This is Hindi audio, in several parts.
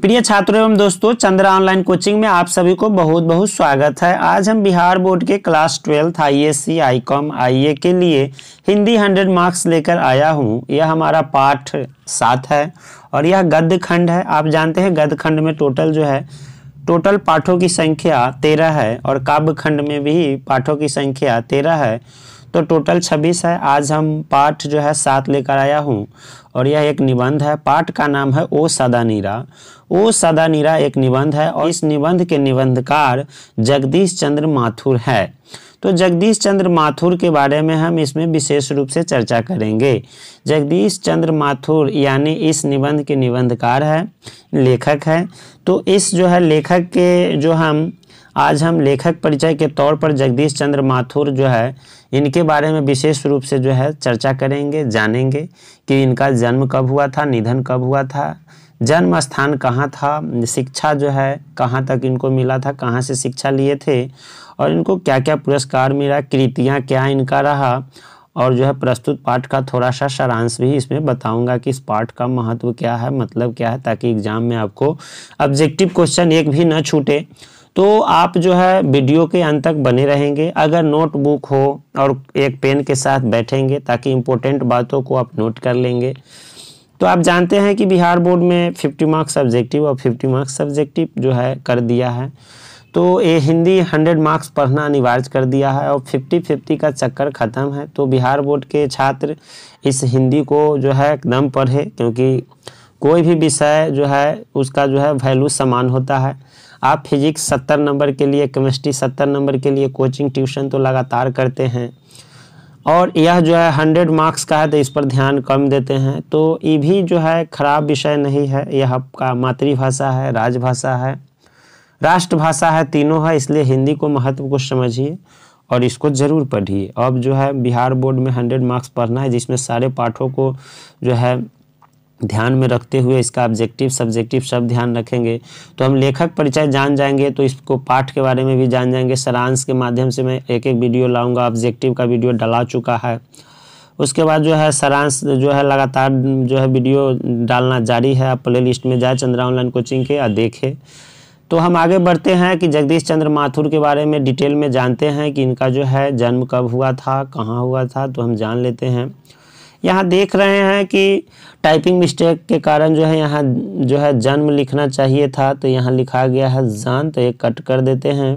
प्रिय छात्रों एवं दोस्तों, चंद्रा ऑनलाइन कोचिंग में आप सभी को बहुत बहुत स्वागत है। आज हम बिहार बोर्ड के क्लास 12 आईएससी आईकॉम आईए के लिए हिंदी 100 मार्क्स लेकर आया हूं। यह हमारा पाठ 7 है और यह गद्य खंड है। आप जानते हैं गद्य खंड में टोटल पाठों की संख्या 13 है और काव्य खंड में भी पाठों की संख्या 13 है, तो टोटल 26 है। आज हम पाठ 7 लेकर आया हूँ और यह एक निबंध है। पाठ का नाम है ओ सदा नीरा। ओ सदा नीरा एक निबंध है और इस निबंध के निबंधकार जगदीश चंद्र माथुर है। तो जगदीश चंद्र माथुर के बारे में हम इसमें विशेष रूप से चर्चा करेंगे। जगदीश चंद्र माथुर यानी इस निबंध के निबंधकार है, लेखक है। तो इस लेखक के आज हम लेखक परिचय के तौर पर जगदीश चंद्र माथुर इनके बारे में विशेष रूप से चर्चा करेंगे, जानेंगे कि इनका जन्म कब हुआ था, निधन कब हुआ था, जन्म स्थान कहाँ था, शिक्षा कहाँ तक इनको मिला था, कहाँ से शिक्षा लिए थे और इनको क्या क्या पुरस्कार मिला, कृतियाँ क्या इनका रहा और प्रस्तुत पाठ का थोड़ा सा सारांश भी इसमें बताऊंगा कि इस पाठ का महत्व क्या है, मतलब क्या है, ताकि एग्जाम में आपको ऑब्जेक्टिव क्वेश्चन एक भी न छूटे। तो आप वीडियो के अंत तक बने रहेंगे। अगर नोटबुक हो और एक पेन के साथ बैठेंगे ताकि इम्पोर्टेंट बातों को आप नोट कर लेंगे। तो आप जानते हैं कि बिहार बोर्ड में 50 मार्क्स सब्जेक्टिव और 50 मार्क्स सब्जेक्टिव कर दिया है। तो ये हिंदी 100 मार्क्स पढ़ना अनिवार्य कर दिया है और 50-50 का चक्कर ख़त्म है। तो बिहार बोर्ड के छात्र इस हिंदी को एकदम पढ़े, क्योंकि कोई भी विषय उसका वैल्यू समान होता है। आप फिजिक्स 70 नंबर के लिए, केमिस्ट्री 70 नंबर के लिए कोचिंग ट्यूशन तो लगातार करते हैं और यह 100 मार्क्स का है तो इस पर ध्यान कम देते हैं। तो ये भी खराब विषय नहीं है। यह आपका मातृभाषा है, राजभाषा है, राष्ट्रभाषा है, तीनों है। इसलिए हिंदी को महत्व को समझिए और इसको ज़रूर पढ़िए। अब बिहार बोर्ड में 100 मार्क्स पढ़ना है, जिसमें सारे पाठों को ध्यान में रखते हुए इसका ऑब्जेक्टिव सब्जेक्टिव सब ध्यान रखेंगे। तो हम लेखक परिचय जान जाएंगे, तो इसको पाठ के बारे में भी जान जाएंगे। सारांश के माध्यम से मैं एक एक वीडियो लाऊंगा, ऑब्जेक्टिव का वीडियो डला चुका है। उसके बाद सारांश लगातार वीडियो डालना जारी है। आप प्ले लिस्ट में जाए चंद्रा ऑनलाइन कोचिंग के और देखें। तो हम आगे बढ़ते हैं कि जगदीश चंद्र माथुर के बारे में डिटेल में जानते हैं कि इनका जन्म कब हुआ था, कहाँ हुआ था। तो हम जान लेते हैं। यहाँ देख रहे हैं कि टाइपिंग मिस्टेक के कारण यहाँ जन्म लिखना चाहिए था, तो यहाँ लिखा गया है जान, तो ये कट कर देते हैं।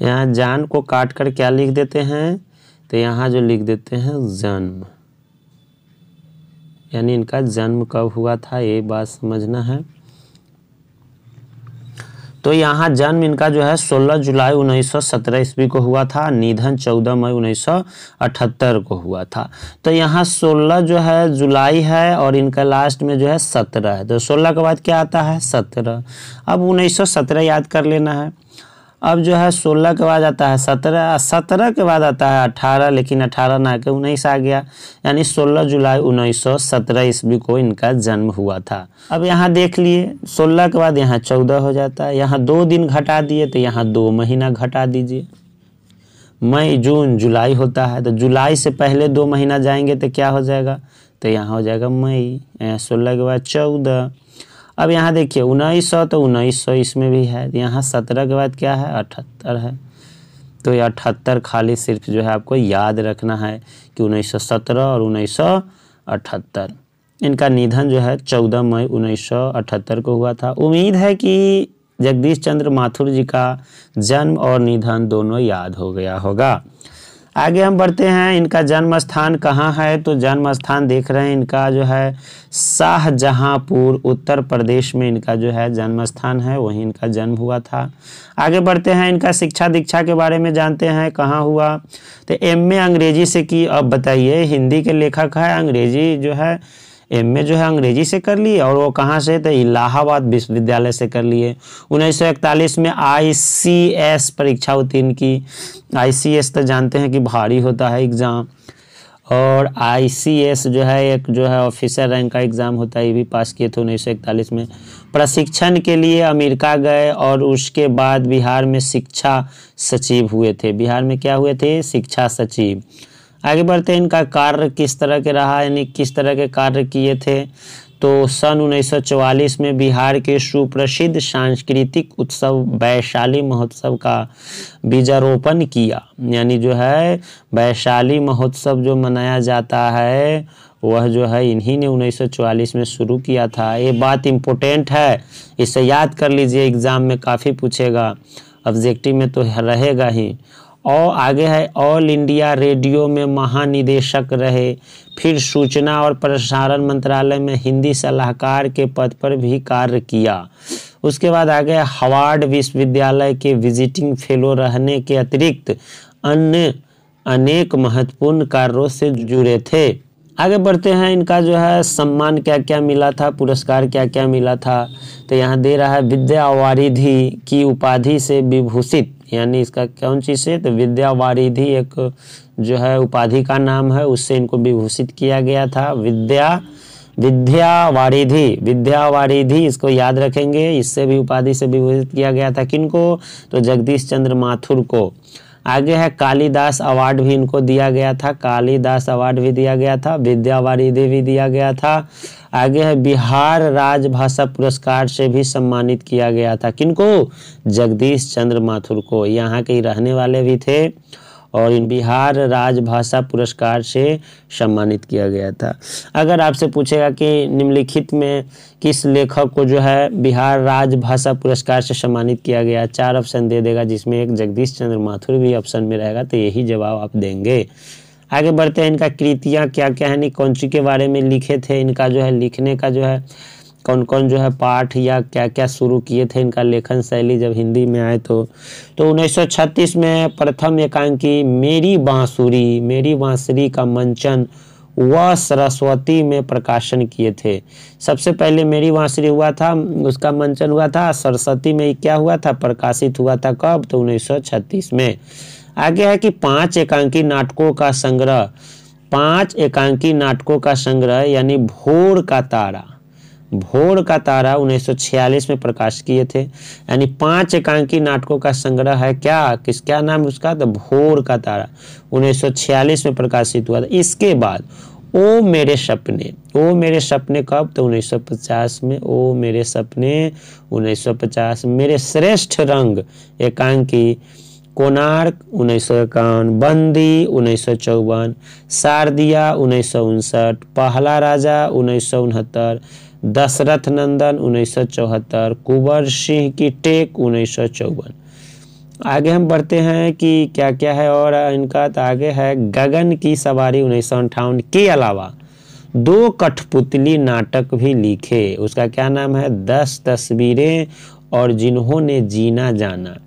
यहाँ जान को काट कर क्या लिख देते हैं, तो यहाँ लिख देते हैं जन्म, यानी इनका जन्म कब हुआ था ये बात समझना है। तो यहाँ जन्म इनका 16 जुलाई 1917 ईस्वी को हुआ था। निधन 14 मई 1978 को हुआ था। तो यहाँ 16 जुलाई है और इनका लास्ट में 17 है। तो 16 के बाद क्या आता है, 17। अब 1917 याद कर लेना है। अब 16 के बाद आता है 17, 17 के बाद आता है 18, लेकिन 18 ना के 19 आ गया, यानी 16 जुलाई 1917 ईस्वी को इनका जन्म हुआ था। अब यहाँ देख लिए 16 के बाद यहाँ 14 हो जाता है। यहाँ 2 दिन घटा दिए तो यहाँ 2 महीना घटा दीजिए। मई जून जुलाई होता है, तो जुलाई से पहले 2 महीना जाएंगे तो क्या हो जाएगा, तो यहाँ हो जाएगा मई। 16 के बाद 14। अब यहाँ देखिए 1900, तो 1900 इसमें भी है। यहाँ 17 के बाद क्या है, 78 है। तो ये 78 खाली सिर्फ आपको याद रखना है कि 1917 और 1978। इनका निधन 14 मई 1978 को हुआ था। उम्मीद है कि जगदीश चंद्र माथुर जी का जन्म और निधन दोनों याद हो गया होगा। आगे हम बढ़ते हैं। इनका जन्म स्थान कहाँ है, तो जन्म स्थान देख रहे हैं इनका शाहजहांपुर उत्तर प्रदेश में इनका जन्म स्थान है, वहीं इनका जन्म हुआ था। आगे बढ़ते हैं। इनका शिक्षा दीक्षा के बारे में जानते हैं, कहाँ हुआ, तो एमए अंग्रेजी से की। अब बताइए, हिंदी के लेखक है, अंग्रेजी एमए अंग्रेजी से कर लिए और वो कहाँ से, तो इलाहाबाद विश्वविद्यालय से कर लिए। 1941 में ICS परीक्षा उत्तीर्ण की। ICS तो जानते हैं कि भारी होता है एग्ज़ाम, और ICS एक ऑफिसर रैंक का एग्ज़ाम होता है, ये भी पास किए थे 1941 में। प्रशिक्षण के लिए अमेरिका गए और उसके बाद बिहार में शिक्षा सचिव हुए थे। बिहार में क्या हुए थे, शिक्षा सचिव। आगे बढ़ते हैं। इनका कार्य किस तरह के रहा, यानी किस तरह के कार्य किए थे, तो सन 1944 में बिहार के सुप्रसिद्ध सांस्कृतिक उत्सव वैशाली महोत्सव का बीजारोपण किया। यानी जो है वैशाली महोत्सव जो मनाया जाता है वह जो है इन्हीं ने 1944 में शुरू किया था। ये बात इम्पोर्टेंट है, इसे याद कर लीजिए, एग्जाम में काफ़ी पूछेगा, ऑब्जेक्टिव में तो रहेगा ही। और आगे है ऑल इंडिया रेडियो में महानिदेशक रहे, फिर सूचना और प्रसारण मंत्रालय में हिंदी सलाहकार के पद पर भी कार्य किया। उसके बाद आगे हार्वर्ड विश्वविद्यालय के विजिटिंग फेलो रहने के अतिरिक्त अन्य अनेक महत्वपूर्ण कार्यों से जुड़े थे। आगे बढ़ते हैं, इनका जो है सम्मान क्या क्या मिला था, पुरस्कार क्या क्या मिला था। तो यहाँ दे रहा है विद्या वारिधि की उपाधि से विभूषित, यानी इसका कौन चीज़ से, तो विद्या वारिधि एक जो है उपाधि का नाम है, उससे इनको विभूषित किया गया था। विद्या वारिधि इसको याद रखेंगे, इससे भी उपाधि से विभूषित किया गया था। किनको, तो जगदीश चंद्र माथुर को। आगे है कालिदास अवार्ड भी इनको दिया गया था, कालिदास अवार्ड भी दिया गया था, विद्या वारिधि भी दिया गया था। आगे है बिहार राजभाषा पुरस्कार से भी सम्मानित किया गया था। किनको, जगदीश चंद्र माथुर को, यहाँ के रहने वाले भी थे और इन बिहार राजभाषा पुरस्कार से सम्मानित किया गया था। अगर आपसे पूछेगा कि निम्नलिखित में किस लेखक को जो है बिहार राजभाषा पुरस्कार से सम्मानित किया गया, 4 ऑप्शन दे देगा, जिसमें एक जगदीश चंद्र माथुर भी ऑप्शन में रहेगा, तो यही जवाब आप देंगे। आगे बढ़ते हैं, इनका कृतियाँ क्या क्या है, कौन सी के बारे में लिखे थे, इनका जो है लिखने का जो है कौन कौन जो है पाठ या क्या क्या शुरू किए थे, इनका लेखन शैली जब हिंदी में आए तो 1936 में प्रथम एकांकी मेरी बांसुरी का मंचन व सरस्वती में प्रकाशन किए थे। सबसे पहले मेरी बांसुरी हुआ था, उसका मंचन हुआ था, सरस्वती में क्या हुआ था, प्रकाशित हुआ था कब, तो 1936 में। आगे है कि 5 एकांकी नाटकों का संग्रह यानी भोर का तारा 1946 में प्रकाश किए थे। यानी 5 एकांकी नाटकों का संग्रह है क्या नाम उसका, तो भोर का तारा 1946 में प्रकाशित हुआ था। इसके बाद ओ मेरे सपने कब, तो 1950 में, ओ मेरे सपने 1950। मेरे श्रेष्ठ रंग एकांकी कोणार्क 1951, बंदी 1954, शारदिया 1959, पहला राजा 1969, दशरथ नंदन 1974, कुंवर सिंह की टेक 1954। आगे हम बढ़ते हैं कि क्या क्या है और इनका, तो आगे है गगन की सवारी 1958 के अलावा 2 कठपुतली नाटक भी लिखे। उसका क्या नाम है, 10 तस्वीरें और जिन्होंने जीना जाना।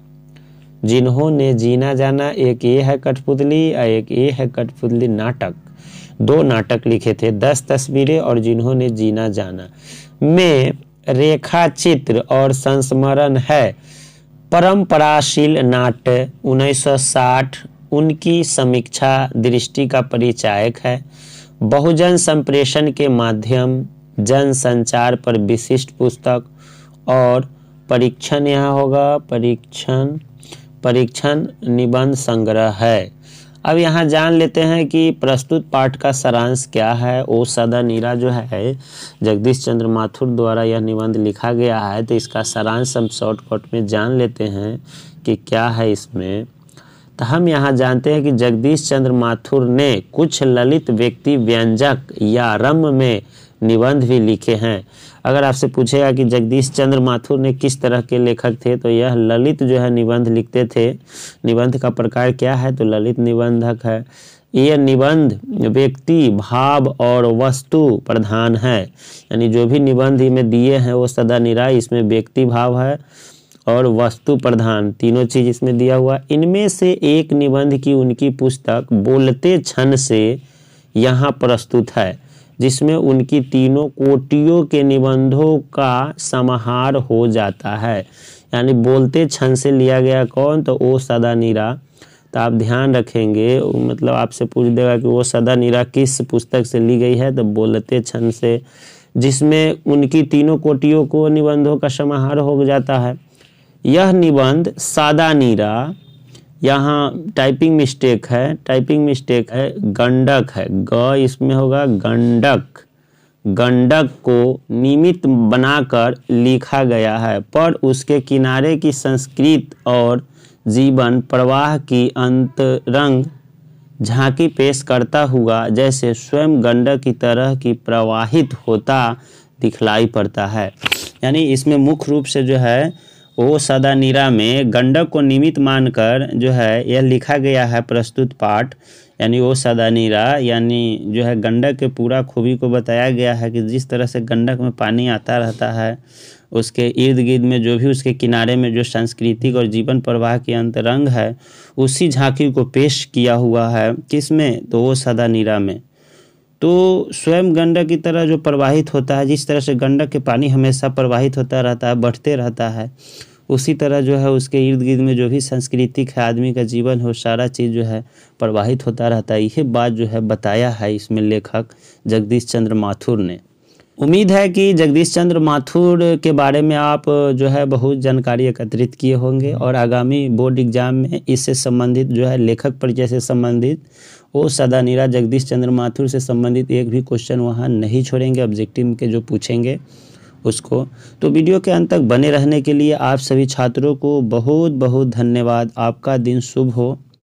एक ये है कठपुतली और एक ये है कठपुतली नाटक। 2 नाटक लिखे थे, 10 तस्वीरें और जिन्होंने जीना जाना में रेखा चित्र और संस्मरण है। परंपराशील नाट्य 1960 उनकी समीक्षा दृष्टि का परिचायक है। बहुजन संप्रेषण के माध्यम जन संचार पर विशिष्ट पुस्तक और परीक्षण, यहाँ होगा परीक्षण निबंध संग्रह है। अब यहाँ जान लेते हैं कि प्रस्तुत पाठ का सारांश क्या है। ओ सदा नीरा जो है जगदीश चंद्र माथुर द्वारा यह निबंध लिखा गया है, तो इसका सारांश हम शॉर्टकट में जान लेते हैं कि क्या है इसमें। तो हम यहाँ जानते हैं कि जगदीश चंद्र माथुर ने कुछ ललित व्यक्ति व्यंजक या रम्य में निबंध भी लिखे हैं। अगर आपसे पूछेगा कि जगदीश चंद्र माथुर ने किस तरह के लेखक थे, तो यह ललित जो है निबंध लिखते थे। निबंध का प्रकार क्या है, तो ललित निबंधक है। यह निबंध व्यक्ति, भाव और वस्तु प्रधान है। यानी जो भी निबंध में दिए हैं वो सदा निराय, इसमें व्यक्ति भाव है और वस्तु प्रधान, तीनों चीज इसमें दिया हुआ। इनमें से एक निबंध की उनकी पुस्तक बोलते क्षण से यहाँ प्रस्तुत है, जिसमें उनकी तीनों कोटियों के निबंधों का समाहार हो जाता है। यानी बोलते क्षण से लिया गया कौन, तो ओ सदा नीरा। तो आप ध्यान रखेंगे, मतलब आपसे पूछ देगा कि वो सदा नीरा किस पुस्तक से ली गई है, तो बोलते क्षण से, जिसमें उनकी तीनों कोटियों को निबंधों का समाहार हो जाता है। यह निबंध सादा नीरा, यहाँ टाइपिंग मिस्टेक है, गंडक है, ग इसमें होगा गंडक, गंडक को निमित्त बनाकर लिखा गया है, पर उसके किनारे की संस्कृत और जीवन प्रवाह की अंतरंग झांकी पेश करता हुआ जैसे स्वयं गंडक की तरह की प्रवाहित होता दिखलाई पड़ता है। यानी इसमें मुख्य रूप से जो है ओ सदा नीरा में गंडक को निमित्त मानकर जो है यह लिखा गया है प्रस्तुत पाठ। यानी ओ सदा नीरा यानी जो है गंडक के पूरा खूबी को बताया गया है कि जिस तरह से गंडक में पानी आता रहता है, उसके इर्द गिर्द में जो भी उसके किनारे में जो सांस्कृतिक और जीवन प्रवाह की अंतरंग है, उसी झांकी को पेश किया हुआ है किसमें, तो वो सदा नीरा में। तो स्वयं गंडक की तरह जो प्रवाहित होता है, जिस तरह से गंडक के पानी हमेशा प्रवाहित होता रहता है, बढ़ते रहता है, उसी तरह जो है उसके इर्द गिर्द में जो भी सांस्कृतिक है, आदमी का जीवन हो, सारा चीज़ जो है प्रवाहित होता रहता है। यही बात जो है बताया है इसमें लेखक जगदीश चंद्र माथुर ने। उम्मीद है कि जगदीश चंद्र माथुर के बारे में आप जो है बहुत जानकारी एकत्रित किए होंगे और आगामी बोर्ड एग्जाम में इससे संबंधित जो है लेखक परिचय से संबंधित वो सदा नीरा जगदीश चंद्र माथुर से संबंधित एक भी क्वेश्चन वहाँ नहीं छोड़ेंगे, ऑब्जेक्टिव के जो पूछेंगे उसको। तो वीडियो के अंत तक बने रहने के लिए आप सभी छात्रों को बहुत बहुत धन्यवाद। आपका दिन शुभ हो।